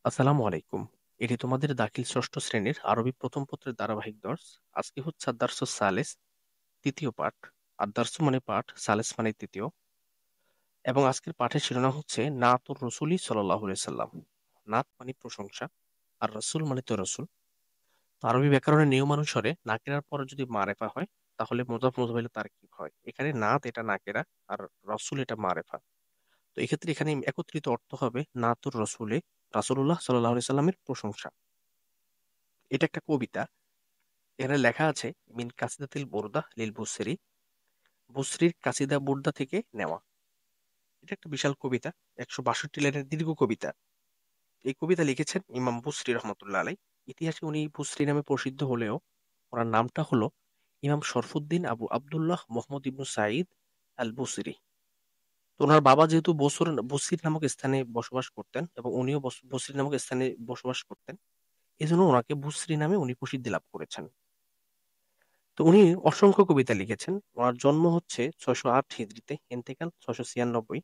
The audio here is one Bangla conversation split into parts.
আসসালামু আলাইকুম। এটি তোমাদের দাখিল ষষ্ঠ শ্রেণীর আরবি প্রথম পত্রের ধারাবাহিক দর্স। আজকে হচ্ছে আদ-দারসুস সালেস, তৃতীয় পাঠ। আদ-দারসু মানে পাঠ, সালেস মানে তৃতীয়। এবং আজকের পাঠের শিরোনাম হচ্ছে নাতুর রসুলি সাল্লাল্লাহু আলাইহি সাল্লাম। নাত মানে প্রশংসা, আর রসুল মানে তো রসুল। তো আরবি ব্যাকরণের নিয়ম অনুসারে নাকিরার পরে যদি মারেফা হয়, তাহলে মুজাফ মুজাফ ইলাইহি তারকিব হয়। এখানে নাত এটা নাকিরা, আর রসুল এটা মারেফা। তো এক্ষেত্রে এখানে একত্রিত অর্থ হবে নাতুর রসুলে, রাসূলুল্লাহ সাল্লাল্লাহু আলাইহি সাল্লামের প্রশংসা। এটা একটা কবিতা। এখানে লেখা আছে মিন কাসিদাতিল বুরদা লিল বুসরি, বুসরির কাসিদা বুরদা থেকে নেওয়া। এটা একটা বিশাল কবিতা, 162 লাইনের দীর্ঘ কবিতা। এই কবিতা লিখেছেন ইমাম বুসরি রহমতুল্লাহ আলাই। ইতিহাসে উনি বুসরি নামে প্রসিদ্ধ হলেও ওনার নামটা হলো ইমাম শরফুদ্দিন আবু আব্দুল্লাহ মোহাম্মদ ইবনু সাঈদ আল বুসরি। তো ওনার বাবা যেহেতু বসরি নামক স্থানে বসবাস করতেন এবং উনিও বসরি নামক স্থানে বসবাস করতেন, এই জন্য ওনাকে বুসরি নামে উনি প্রসিদ্ধি লাভ করেছেন। তো উনি অসংখ্য কবিতা লিখেছেন। ওনার জন্ম হচ্ছে 608 হিজরিতে, ইন্তেকাল 696।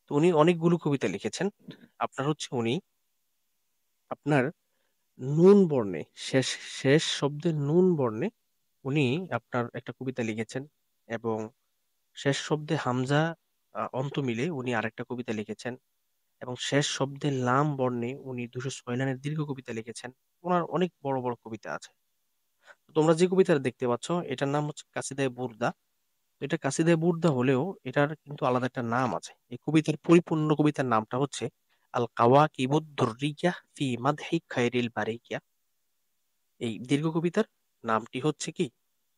তো উনি অনেকগুলো কবিতা লিখেছেন। উনি আপনার নুন বর্ণে, শেষ শেষ শব্দের নুন বর্ণে উনি আপনার একটা কবিতা লিখেছেন, এবং শেষ শব্দে হামজা অন্ত মিলে উনি আরেকটা কবিতা লিখেছেন, এবং শেষ শব্দে লাম বর্ণে উনি 206 লাইনের দীর্ঘ কবিতা লিখেছেন। ওনার অনেক বড় বড় কবিতা আছে। তো তোমরা যে কবিতাটা দেখতে পাচ্ছ এটার নাম হচ্ছে কাসিদায়ে বুরদা। তো এটা কাসিদায়ে বুরদা হলেও এটার কিন্তু আলাদা একটা নাম আছে। এই কবিতার পরিপূর্ণ কবিতার নামটা হচ্ছে আল কাওয়াকিবুদ দুররিয়া ফি মাদহি খায়রিল বারিয়া। এই দীর্ঘ কবিতার নামটি হচ্ছে কি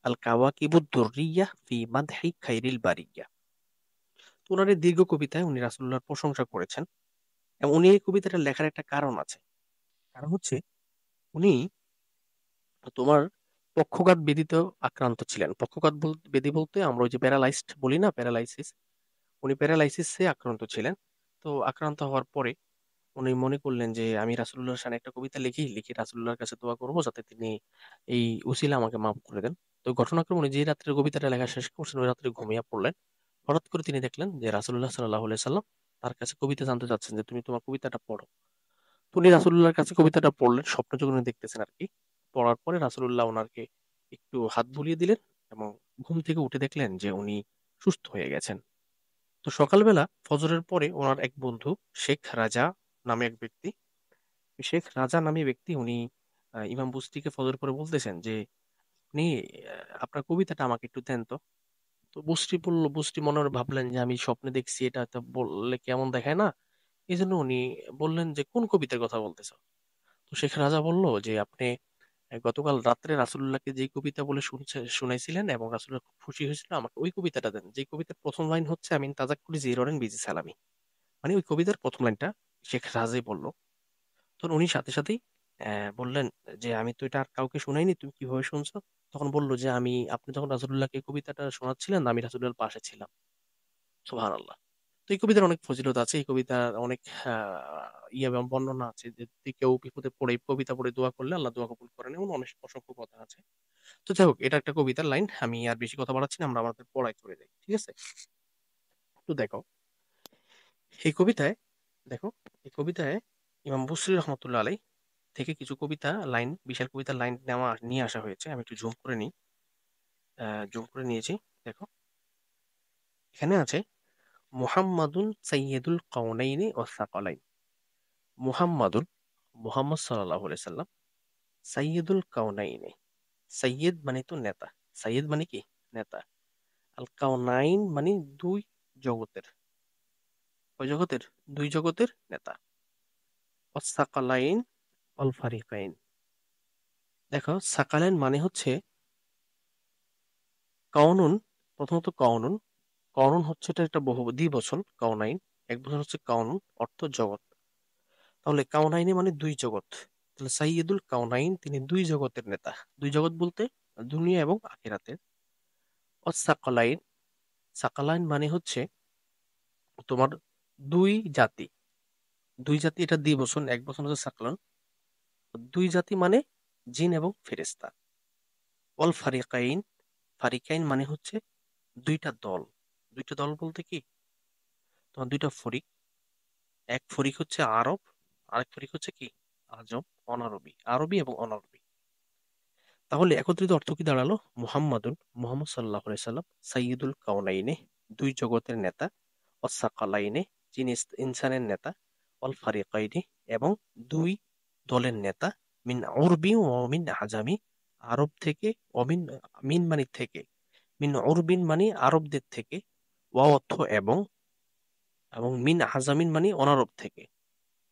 আল কাওয়াকিবুদ দুররিয়া ফি মাদহি খায়রিল বারিয়া। তো ওনার এই দীর্ঘ কবিতায় উনি রাসূলুল্লাহর প্রশংসা করেছেন, এবং উনি এই কবিতাটা লেখার একটা কারণ আছে। কারণ হচ্ছে উনি তোমার পক্ষঘাত ব্যাধিতে আক্রান্ত ছিলেন। ব্যাধি বলতে আমরা ওই যে প্যারালাইজড বলি না, প্যারালাইসিস। উনি প্যারালাইসিসে আক্রান্ত ছিলেন। তো আক্রান্ত হওয়ার পরে উনি মনে করলেন যে আমি রাসূলুল্লাহর শানে একটা কবিতা লিখে রাসূলুল্লাহর কাছে দোয়া করবো যাতে তিনি এই উসিলা আমাকে মাফ করে দেন। তো ঘটনাক্রমে উনি যে রাত্রে কবিতাটা লেখা শেষ করছেন ওই রাত্রে ঘুমিয়ে পড়লেন। হঠাৎ করে তিনি দেখলেন যে রাসূলুল্লাহ সাল্লাল্লাহু আলাইহি সাল্লাম তার কাছে কবিতা জানতে চাচ্ছেন যে তুমি তোমার কবিতাটা পড়ো। তো উনি রাসূলুল্লাহর কাছে কবিতাটা পড়লেন, স্বপ্ন যখন উনি দেখতেছেন আর কি। পড়ার পরে রাসূলুল্লাহ ওনাকে একটু হাত বুলিয়ে দিলেন, এবং ঘুম থেকে উঠে দেখলেন যে উনি সুস্থ হয়ে গেছেন। তো সকালবেলা ফজরের পরে ওনার এক বন্ধু শেখ রাজা নামে এক ব্যক্তি, শেখ রাজা নামে ব্যক্তি উনি ইমাম বুস্তিকে ফজর পরে বলতেছেন যে আপনি আপনার কবিতাটা আমাকে একটু দেন তো। তো বুস্তি মনে মনে ভাবলেন যে আমি স্বপ্নে দেখছি, এটা তো বললে কেমন দেখায় না। এই জন্য উনি বললেন যে কোন কবিতার কথা বলতেছ। তো শেখ রাজা বলল যে আপনি গতকাল রাত্রে রাসূলুল্লাহকে যে কবিতা বলে শুনাইছিলেন এবং রাসূলুল্লাহ খুব খুশি হয়েছিল, আমাকে ওই কবিতাটা দেন। যে কবিতার প্রথম লাইন হচ্ছে আমিন তাজাক্কুরি জিররেন বিজি সালামি। মানে ওই কবিতার প্রথম লাইনটা শেখ রাজাই বলল। তো উনি সাথে সাথেই বললেন যে আমি তো এটা আর কাউকে শুনাইনি, তুমি কিভাবে শুনছো? তখন বলল যে আপনি যখন রাসূলুল্লাহকে এই কবিতাটা শোনাচ্ছিলেন আমি রাসূলুল্লাহর পাশে ছিলাম। সুবহানাল্লাহ। তো এই কবিতার অনেক ফজিলত আছে, এই কবিতার অনেক এবং বর্ণনা আছে যে যদি কেউ বিপদে পড়ে এই কবিতা পড়ে দোয়া করলে আল্লাহ দোয়া কবুল করেন, এমন অনেক অসংখ্য কথা আছে। তো যাই হোক, এটা একটা কবিতার লাইন, আমি আর বেশি কথা বাড়াচ্ছি না, আমরা আমাদের পড়ায় চলে যাই, ঠিক আছে? তো দেখো এই কবিতায়, দেখো এই কবিতায় ইমাম বুসরি রহমতুল্লাহ আলাই থেকে কিছু কবিতা লাইন, বিশাল কবিতার লাইন নিয়ে আসা হয়েছে। আমি একটু জুম করে নিই, জুম করে নিয়েছি। দেখো এখানে আছে মুহাম্মাদুন সাইয়্যিদুল কাউনাইনি ওয়াস সাকালাইন। মুহাম্মাদুন, মুহাম্মদ সাল্লাল্লাহু আলাইহি সাল্লাম, সাইয়্যিদুল কাউনাইনি, সাইয়্যিদ মানে তো নেতা, সাইয়্যিদ মানে কি নেতা। আল কাউনাইন মানে দুই জগতের, ওই জগতের, দুই জগতের নেতা। ওয়াস সাকালাইন অল ফারিকাইন। দেখো সাকালাইন মানে হচ্ছে কাউনুন। প্রথমত কাউনুন, কাউনুন হচ্ছে এটা একটা বহু দ্বিবচন, কাউনাইন এক বচন হচ্ছে কাউনুন, অর্থ জগৎ। তাহলে কাউনাইনি মানে দুই জগৎ। তাহলে সাইয়্যিদুল কাউনাইন তিনি দুই জগতের নেতা। দুই জগৎ বলতে দুনিয়া এবং আখিরাতের। সাকালাইন, সাকালাইন মানে হচ্ছে তোমার দুই জাতি। দুই জাতি এটা দ্বিবচন, এক বচন হচ্ছে সাকলান। দুই জাতি মানে জিন এবং ফেরেশতা। অল ফারিকাইন, ফারিকাইন মানে হচ্ছে দুইটা দল। দুইটা দল বলতে কি তোমার দুইটা ফরিক। এক ফরিক হচ্ছে আরব, আরেক তরিক হচ্ছে কি আজম, অনারবি, আরবি এবং অনারবি। তাহলে একত্রিত অর্থ কি দাঁড়ালো? মুহাম্মাদুন, মুহাম্মদ সাল্লাল্লাহু আলাইহি সাল্লাম, সাইয়্যিদুল কাউনাইনে, দুই জগতের নেতা, অস-সাকালাইনে, যিনি ইনসানের নেতা, অল ফারিকাইনে, এবং দুই দলের নেতা, মিন উরবি ও মিন আজামি, আরব থেকে, অমিন, মিন মানি থেকে, মিন উরবিন মানি আরবদের থেকে, ওয়া অর্থ এবং, এবং মিন আজামিন মানি অনারব থেকে।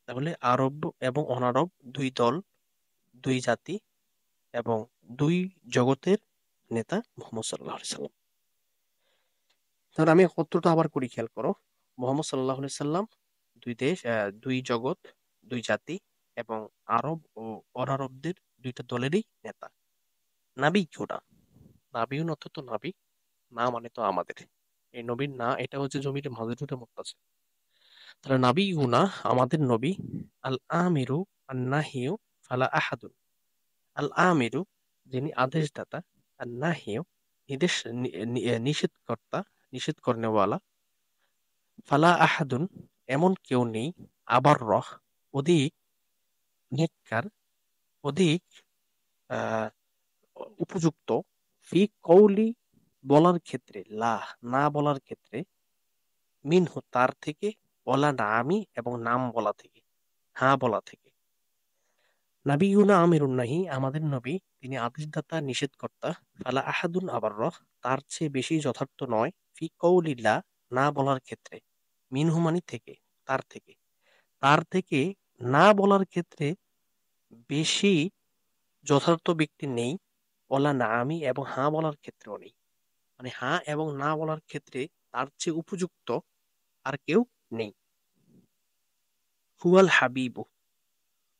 তাহলে আরব এবং অনারব দুই দল, দুই জাতি এবং দুই জগতের নেতা মোহাম্মদ সাল্লাহ সাল্লাম। তাহলে আমি উত্তরটা আবার করি, খেয়াল করো। মোহাম্মদ সাল্লাহ সাল্লাম দুই দেশ, দুই জগৎ, দুই জাতি এবং আরব ও অনারবদের দুইটা দলেরই নেতা। নাবি কোটা, নাবিউন অর্থ তো নাবি, না মানে তো আমাদের এই নবীর না, এটা হচ্ছে জমির মাঝে দুটো মুক্ত। তাহলে নাবি ইউনা, আমাদের নবী, আল আমিরু, আন নাহিউ, ফালা আহাদুন। আল আমিরু, যিনি আদেশদাতা, আর নাহিউ, নির্দেশ, নিষেধকর্তা, নিষেধ করেনওয়ালা, ফালা আহাদুন, এমন কেউ নেই, আবার রহ, অধিক নেককার, অধিক আহ উপযুক্ত, ফি কৌলি, বলার ক্ষেত্রে, লা, না বলার ক্ষেত্রে, মিনহু, তার থেকে, ওলা নামি, এবং নাম বলা থেকে, হ্যাঁ বলা থেকে। নাবিয়ুনা আমিরুন নাহি, আমাদের নবী, তিনি আদেশদাতা, নিষেধকর্তা, ফালা আহাদুন আবাররহ, তার চেয়ে বেশি যথার্থ নয়, ফি কৌলিল্লা, না বলার ক্ষেত্রে, মিনহু মানি থেকে, তার থেকে, তার থেকে না বলার ক্ষেত্রে বেশি যথার্থ ব্যক্তি নেই, ওলা না আমি, এবং হ্যাঁ বলার ক্ষেত্রেও নেই। মানে হ্যাঁ এবং না বলার ক্ষেত্রে তার চেয়ে উপযুক্ত আর কেউ নেই। হুয়াল হাবিবু,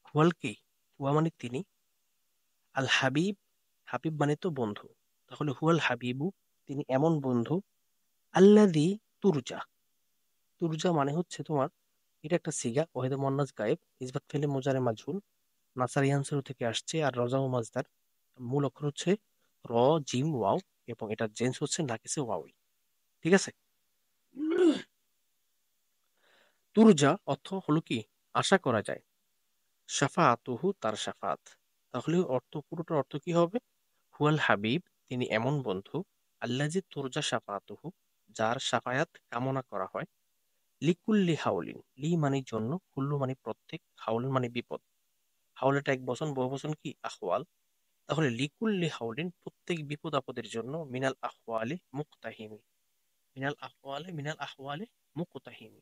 হুয়াল কি, হুয়া মানে তিনি, আল হাবিব, হাবিব মানে তো বন্ধু। তাহলে হুয়াল হাবিবু, তিনি এমন বন্ধু, আল্লাযী তুরজা, তুরজা মানে হচ্ছে তোমার, এটা একটা সিগা, ওয়াহিদে মুয়ান্নাস গায়েব, ইসবাত ফেলে মুজারে মাজহুল, নাসারি আনসারু থেকে আসছে, আর রজা ও মাজদার, মূল অক্ষর হচ্ছে র, জিম, ওয়াও, এবং এটা জেন্স হচ্ছে নাকিসে ওয়াওই। ঠিক আছে। তুরজা অর্থ হলো কি, আশা করা যায়, শাফাআতুহু, তার শাফাত। তাহলে অর্থ, পুরোটার অর্থ কি হবে? হুয়াল হাবিব, তিনি এমন বন্ধু, আল্লাজি তুরজা শাফাআতুহু, যার শাফায়াত কামনা করা হয়, লিকুল্লি হাউলিন, লি মানে জন্য, কুল্লু মানে প্রত্যেক, হাউল মানে বিপদ। হাউল এটা এক বচন, বহু বচন কি আহওয়াল। তাহলে লিকুল্লি হাউলিন, প্রত্যেক বিপদ আপদের জন্য, মিনাল আহওয়ালে মুক্তাহিমি, মিনাল আহওয়ালে, মিনাল আহওয়ালে মুক্তাহিমি,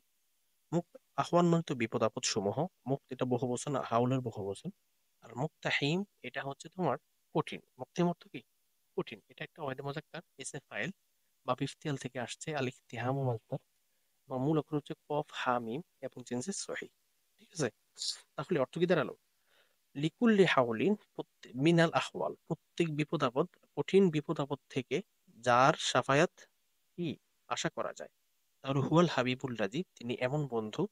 মুক, আহওয়াল মানে তো বিপদ আপদ সমূহ, মুক্ত এটা বহু বচন, হাউলের বহু বচন। আর মুক্তাহিম এটা হচ্ছে তোমার কঠিন, মুক্তিম অর্থ কি কঠিন। এটা একটা ওয়াহিদে মুজাক্কার, এসে ফাইল বা ইফতিয়াল থেকে আসছে, আল ইফতিহাম মাসদার, বা মূল অক্ষর হচ্ছে কফ হা মিম, এবং চেঞ্জে সহি। ঠিক আছে। তাহলে অর্থ কি দাঁড়ালো? লিকুল্লি হাউলিন, মিনাল আহওয়াল, প্রত্যেক বিপদ আপদ, কঠিন বিপদ আপদ থেকে, যার সাফায়াত কি আশা করা যায়। তাহলে হুয়াল হাবিবুল্লাজি, তিনি এমন বন্ধু,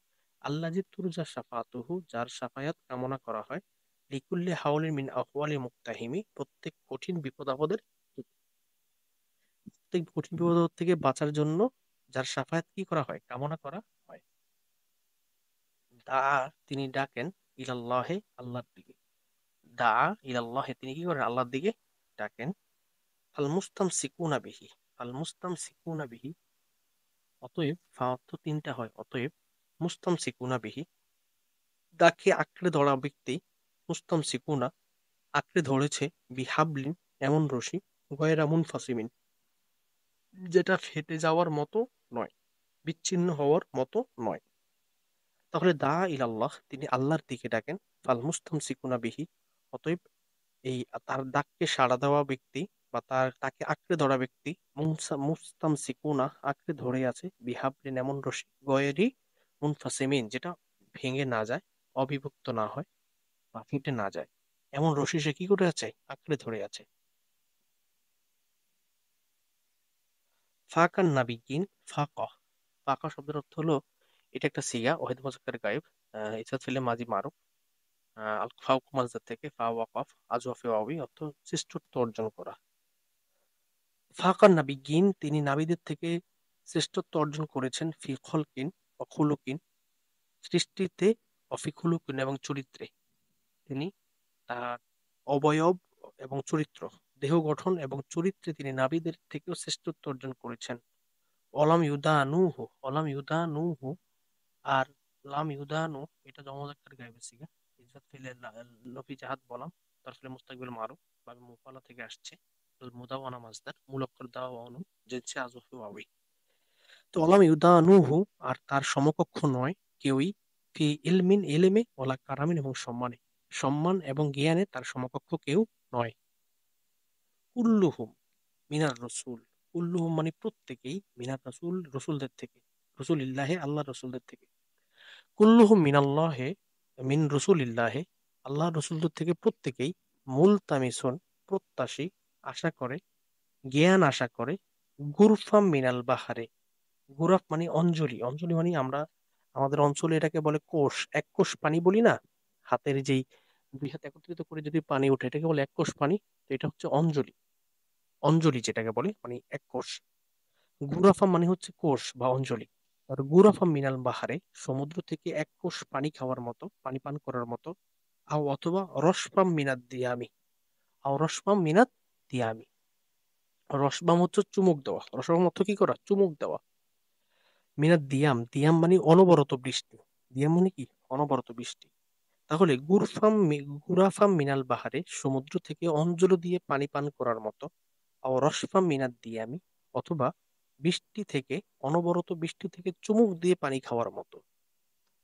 আল্লাজি তুরজা শাফাতুহু, যার শাফায়াত কামনা করা হয়, লিকুল্লি হাউলিন মিন আহওয়ালি মুক্তাহিমি, প্রত্যেক কঠিন বিপদ আপদের, প্রত্যেক কঠিন বিপদ আপদ থেকে বাঁচার জন্য যার শাফায়াত কি করা হয়, কামনা করা হয়। দা, তিনি ডাকেন, ইলাল্লাহে, আল্লাহর দিকে। দা ইলাল্লাহে, তিনি কি করেন, আল্লাহর দিকে ডাকেন। আল মুস্তামসিকুনা বিহি, আল মুস্তামসিকুনা বিহি, অতএব, ফা অর্থ তিনটা হয়, অতএব, মুস্তামসিকুনা বিহি, তাকে আঁকড়ে ধরা ব্যক্তি, মুস্তামসিকুনা, আঁকড়ে ধরেছে, বিহাবলিন, এমন রশি, গয়রা মুনফাসিমিন, যেটা ফেটে যাওয়ার মতো নয়, বিচ্ছিন্ন হওয়ার মতো নয়। তাহলে দা ইলাল্লাহ, তিনি আল্লাহর দিকে ডাকেন, ফাল মুস্তামসিকুনা বিহি, অতএব এই তার ডাককে সাড়া দেওয়া ব্যক্তি, বা তাকে আঁকড়ে ধরা ব্যক্তি, মুস্তামসিকুনা, আঁকড়ে ধরে আছে, বিহাবলিন, এমন রশি, গয়রি মুনফাসিমিন, যেটা ভেঙে না যায়, অবিভক্ত না হয়, বা ফেটে না যায়, এমন রশি সে কি করে আছে, আঁকড়ে ধরে আছে। ফাকান নাবিয়িন, ফাকা, ফাকা শব্দের অর্থ হলো, এটা একটা সিগা, ওয়াহিদ মুজাক্কার গায়েব, ইজাত ফেলে মাজি মারুফ, আল ফাউক মাজদার থেকে, ফা ওয়াকাফ, আজওয়াফে ওয়াবি, অর্থ শ্রেষ্ঠত্ব অর্জন করা। ফাকান নাবিয়িন, তিনি নাবিদের থেকে শ্রেষ্ঠত্ব অর্জন করেছেন, ফি খলকিন, অখুলুকিন, সৃষ্টিতে, অফিকুলুকুন এবং চরিত্রে তিনি তার অবয়ব এবং চরিত্র, দেহ গঠন এবং চরিত্রে তিনি নারীদের থেকেও শ্রেষ্ঠত্ব অর্জন করেছেন। অলাম ইউদানুহু, অলাম ইউদানুহু, আর লাম ইউদানু এটা জমজাক্কার গায়েবে সিগা, ইজ্জত ফিলে লফি জাহাদ বলাম, তার ফলে মুস্তাকবিল মারুফ বা মুফালা থেকে আসছে। মুদাওয়ানা মাসদার, মূল অক্ষর দাওয়ানু, জেনসে আযফি ওয়াওই। তো অলাম ইউদানুহু, আর তার সমকক্ষ নয় কেউই, ফি ইলমিন ইলমে, ওয়ালা কারামিন এবং সম্মানে, সম্মান এবং জ্ঞানে তার সমকক্ষ কেউ নয়। কুল্লুহুম মিনার রসুল, কুল্লুহুম মানে প্রত্যেকেই, মিনার রসুল রসুলদের থেকে, রসুল ইল্লাহে আল্লাহ রসুলদের থেকে, কুল্লুহুম মিনাল্লাহে মিন রসুলিল্লাহে আল্লাহ রসুলদের থেকে প্রত্যেকেই, মুলতামিসুন প্রত্যাশী, আশা করে, জ্ঞান আশা করে, গুরফাম মিনাল বাহারে, গুরাফ মানে অঞ্জলি, অঞ্জলি মানে আমরা আমাদের অঞ্চলে এটাকে বলে কোষ, এক কোষ পানি বলি না, হাতের যেই দুই হাত একত্রিত করে যদি পানি ওঠে এটাকে বলে এক কোষ পানি। তো এটা হচ্ছে অঞ্জলি, অঞ্জলি যেটাকে বলে মানে এক কোষ। গুরাফা মানে হচ্ছে কোষ বা অঞ্জলি। আর গুরাফা মিনাল বাহারে, সমুদ্র থেকে এক কোষ পানি খাওয়ার মতো, পানি পান করার মতো। আও অথবা রসপাম মিনাত দিয়ামি, আও রসপাম মিনাত দিয়ামি, রসবাম হচ্ছে চুমুক দেওয়া, রসবাম অর্থ কি করা, চুমুক দেওয়া। মিনাত দিয়াম, দিয়াম মানে অনবরত বৃষ্টি, দিয়াম মানে কি, অনবরত বৃষ্টি। তাহলে গুরাফাম মিনাল বাহারে, সমুদ্র থেকে অঞ্জলি দিয়ে পানি পান করার মতো। আও রসফাম মিনাত দিয়ামি, অথবা বৃষ্টি থেকে, অনবরত বৃষ্টি থেকে চুমুক দিয়ে পানি খাওয়ার মতো।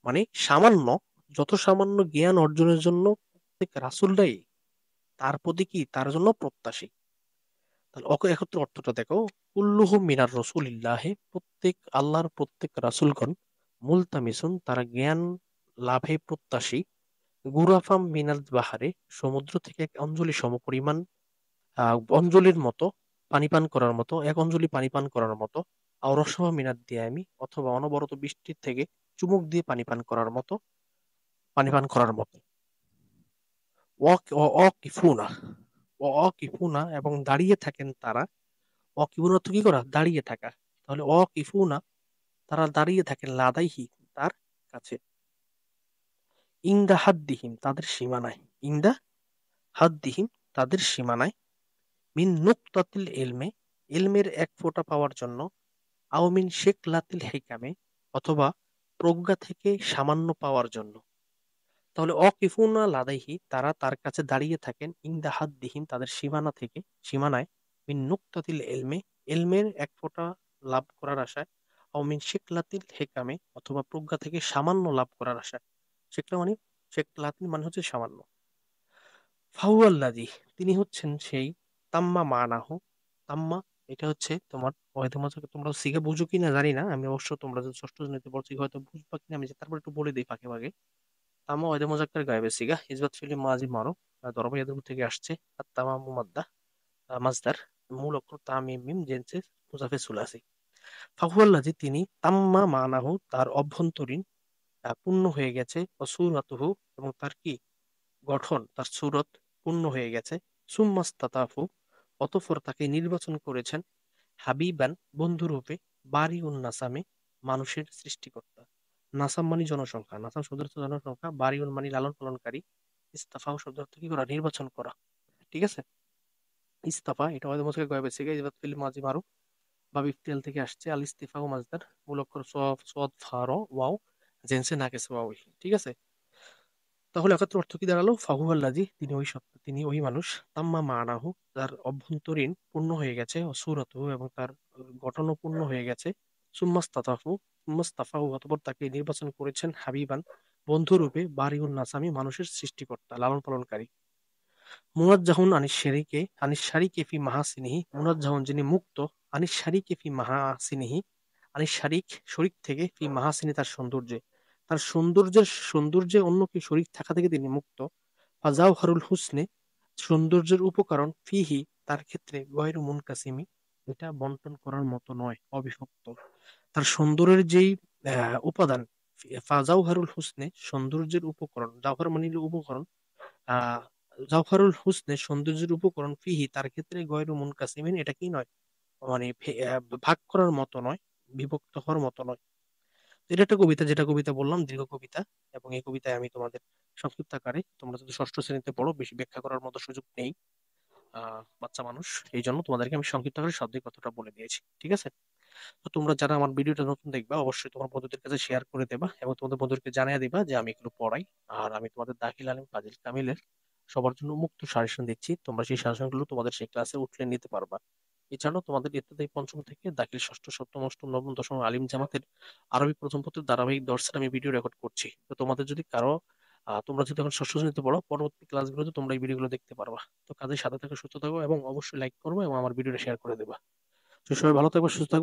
মানে সামান্য, যত সামান্য জ্ঞান অর্জনের জন্য প্রত্যেক রাসূলরাই তার প্রতি কি, তার জন্য প্রত্যাশী। তাহলে একত্র অর্থটা দেখো, কুল্লুহুম মিনার রসুলিল্লাহে প্রত্যেক আল্লাহর প্রত্যেক রাসূলগণ, মুলতামিসুন তারা জ্ঞান লাভে প্রত্যাশী, গুরাফাম মিনাল বাহারে সমুদ্র থেকে এক অঞ্জলি সমপরিমাণ, অঞ্জলির মতো পানি পান করার মতো, এক অঞ্জলি পানি পান করার মতো। আর রসমা মিনাত দিয়ে আমি, অথবা অনবরত বৃষ্টির থেকে চুমুক দিয়ে পানি পান করার মতো, পানি পান করার মতো। অকিফুনা, অকিফুনা এবং দাঁড়িয়ে থাকেন তারা, অকিফুনা তো কি করা, দাঁড়িয়ে থাকা। তাহলে অকিফুনা তারা দাঁড়িয়ে থাকেন, লাদাইহি তার কাছে, ইংদা হাদ্দিহিম তাদের সীমানায়, ইংদা হাদ্দিহিম তাদের সীমানায়, মিন নুকতাতিল ইলমে ইলমের এক ফোঁটা পাওয়ার জন্য, আও মিন শেকলাতিল হিকামে অথবা প্রজ্ঞা থেকে সামান্য পাওয়ার জন্য। তাহলে অকিফুনা লাদাইহি তারা তার কাছে দাঁড়িয়ে থাকেন, ইনদা হাদ্দিহিম তাদের সীমানা থেকে, সীমানায়, মিন নুকতাতিল ইলমে ইলমের এক ফোঁটা লাভ করার আশায়, আও মিন শেকলাতিল হিকামে অথবা প্রজ্ঞা থেকে সামান্য লাভ করার আশায়। শেকলা মানে, শেকলাতিল মানে হচ্ছে সামান্য। ফাহুয়াল্লাযী তিনি হচ্ছেন সেই, তাম্মা মানাহু, তাম্মা এটা হচ্ছে তোমার, হয়তো তোমরা সিগা বুঝো কিনা জানি না, আমি অবশ্য তোমরা যদি ষষ্ঠ শ্রেণীতে পড়ছি হয়তো বুঝবা কিনা, আমি তারপর একটু বলে দিই ফাঁকে ফাঁকে। তাম্মা ওয়াইদে মোজাক্কার গায়েবে সিগা, ইসবাত ফিলি মাজি মারো, দরবা ইয়াদের থেকে আসছে। আর তামামু মাদ্দা, মাজদার, মূল অক্ষর তামিম মিম জেনসে মুজাফে সুলাসি। ফাহুয়াল্লাযী তিনি, তাম্মা মানাহু তার অভ্যন্তরীণ পূর্ণ হয়ে গেছে, অসুরাতুহু এবং তার কি গঠন, তার সুরত পূর্ণ হয়ে গেছে। সুম্মাস্তাতাফু অতঃপর তাকে নির্বাচন করেছেন, হাবিবান বন্ধুরূপে, বারিউন নাসামে মানুষের সৃষ্টিকর্তা। নাসাম মানে জনসংখ্যা, নাসাম শব্দের অর্থ জনসংখ্যা, বারিউন মানে লালন পালনকারী, ইস্তাফাও শব্দের অর্থ কি করা, নির্বাচন করা। ঠিক আছে, ইস্তাফা এটা আমাদের মধ্যে গয়েবে থেকে ইবাদ ফিল মাজি মারুফ বা ইফতিয়াল থেকে আসছে। আল ইস্তিফাউ মাজদার, মূল অক্ষর সফ সদ ফার ওয়াও, জেনসে নাকেস ওয়াওই। ঠিক আছে, তাহলে একাত্র অর্থ কি দাঁড়ালো, ফাহু আল্লাজি তিনি ওই সত্তা, তিনি ওই মানুষ, তাম্মা মানাহু তার অভ্যন্তরীণ পূর্ণ হয়ে গেছে, অসুরত এবং তার গঠনও পূর্ণ হয়ে গেছে। সুম্মাস্তাতাফু সুম্মাস্তাফাহু অতঃপর তাকে নির্বাচন করেছেন, হাবিবান বন্ধুরূপে, বারিউন নাসামি মানুষের সৃষ্টিকর্তা, লালন পালনকারী। মুনাজ্জাহুন আনিস শারিকে ফি মাহাসিনিহি, মুনাজ্জাহুন যিনি মুক্ত, আনিস শারিকে ফি মাহাসিনিহি আনিস শারিক শরিক থেকে, ফি মাহাসিনি তার সৌন্দর্যে, তার সৌন্দর্যে অন্য কি শরিক থাকা থেকে তিনি মুক্ত। ফাজাওহারুল হুসনে সৌন্দর্যের উপকরণ, ফিহি তার ক্ষেত্রে, গয়রু মুনকাসিমি এটা বন্টন করার মতো নয়, অবিভক্ত। তার সৌন্দর্যের যেই উপাদান, ফাজাওহারুল হুসনে সৌন্দর্যের উপকরণ, জাওহার মানে হলো উপকরণ, আহ জাওহারুল হুসনে সৌন্দর্যের উপকরণ, ফিহি তার ক্ষেত্রে, গয়রু মুনকাসিমিন এটা কি নয়, মানে ভাগ করার মতো নয়, বিভক্ত হওয়ার মতো নয়। এটা একটা কবিতা, যেটা কবিতা বললাম, দীর্ঘ কবিতা। এবং এই কবিতায় আমি তোমাদের সংক্ষিপ্ত আকারে, তোমরা যদি ষষ্ঠ শ্রেণীতে পড়ো, বেশি ব্যাখ্যা করার মতো সুযোগ নেই, বাচ্চা মানুষ, এই জন্য তোমাদেরকে আমি সংক্ষিপ্ত করে শাব্দিক কথাটা বলে দিয়েছি, ঠিক আছে? তো তোমরা যারা আমার ভিডিওটা নতুন দেখবা, অবশ্যই তোমার বন্ধুদের কাছে শেয়ার করে দেবা এবং তোমাদের বন্ধুদেরকে জানিয়ে দিবা যে আমি এগুলো পড়াই। আর আমি তোমাদের দাখিল আলিম ফাজিল কামিলের সবার জন্য মুক্ত সাজেশন দিচ্ছি, তোমরা সেই সাজেশন গুলো তোমাদের সেই ক্লাসে উঠলে নিতে পারবা। এছাড়াও তোমাদের ইত্যাদি পঞ্চম থেকে দাখিল ষষ্ঠ, সপ্তম, অষ্টম, নবম, দশম আলিম জামাতের আরবি প্রথম পত্রের ধারাবাহিক দর্শন আমি ভিডিও রেকর্ড করছি। তো তোমাদের যদি কারো তোমরা যদি এখন ষষ্ঠ শ্রেণীতে পড়ো, পরবর্তী ক্লাসগুলোতে তোমরা এই ভিডিওগুলো দেখতে পারবা। তো কাজের সাথে থাকো, সুস্থ থাকো এবং অবশ্যই লাইক করবো এবং আমার ভিডিওটা শেয়ার করে দেবা। তো সবাই ভালো থাকবে, সুস্থ থাকবে।